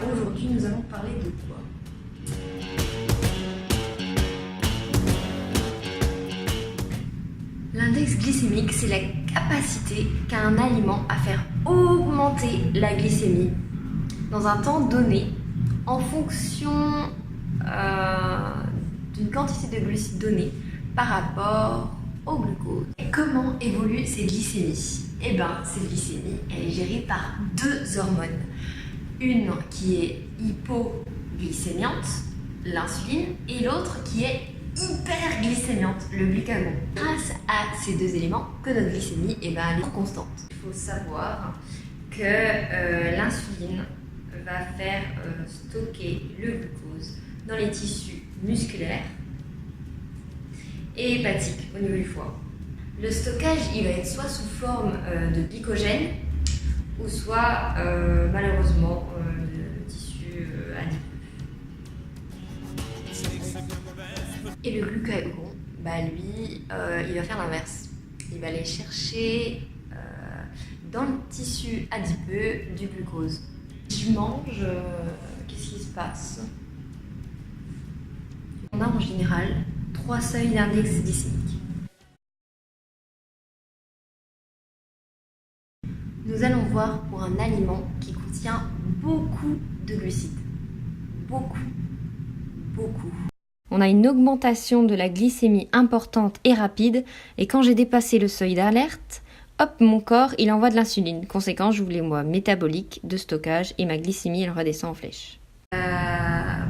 Aujourd'hui, nous allons parler de quoi? L'index glycémique, c'est la capacité qu'a un aliment à faire augmenter la glycémie dans un temps donné en fonction d'une quantité de glucides donnée par rapport au glucose. Et comment évoluent ces glycémies? Eh bien, cette glycémie, elle est gérée par deux hormones. Une qui est hypoglycémiante, l'insuline, et l'autre qui est hyperglycémiante, le glucagon. Grâce à ces deux éléments que notre glycémie elle est constante. Il faut savoir que l'insuline va faire stocker le glucose dans les tissus musculaires et hépatiques au niveau du foie. Le stockage il va être soit sous forme de glycogène ou soit malheureusement de tissu adipeux. Et le glucagon, lui, il va faire l'inverse. Il va aller chercher dans le tissu adipeux du glucose. Si je mange, qu'est-ce qui se passe? On a en général 3 seuils d'index glycémique. Nous allons voir pour un aliment qui contient beaucoup de glucides. Beaucoup. On a une augmentation de la glycémie importante et rapide, et quand j'ai dépassé le seuil d'alerte, hop, mon corps, il envoie de l'insuline. Conséquent, j'ouvre les voies métaboliques de stockage et ma glycémie, elle redescend en flèche.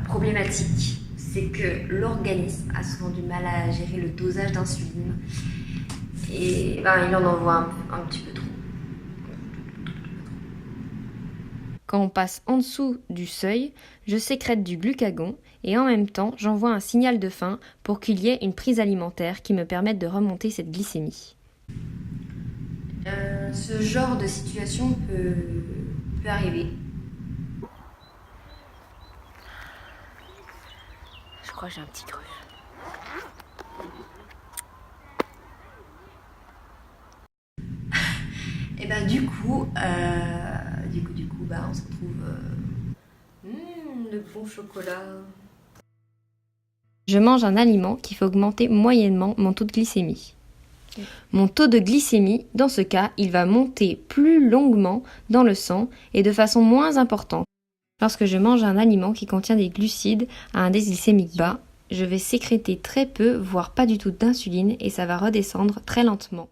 Problématique, c'est que l'organisme a souvent du mal à gérer le dosage d'insuline et il en envoie un petit peu trop. Quand on passe en dessous du seuil, je sécrète du glucagon et en même temps, j'envoie un signal de faim pour qu'il y ait une prise alimentaire qui me permette de remonter cette glycémie. Ce genre de situation peut arriver. Je crois que j'ai un petit creux. Et du coup, on se retrouve le bon chocolat. Je mange un aliment qui fait augmenter moyennement mon taux de glycémie. Mon taux de glycémie, dans ce cas, il va monter plus longuement dans le sang et de façon moins importante. Lorsque je mange un aliment qui contient des glucides à un indice glycémique bas, je vais sécréter très peu, voire pas du tout d'insuline et ça va redescendre très lentement.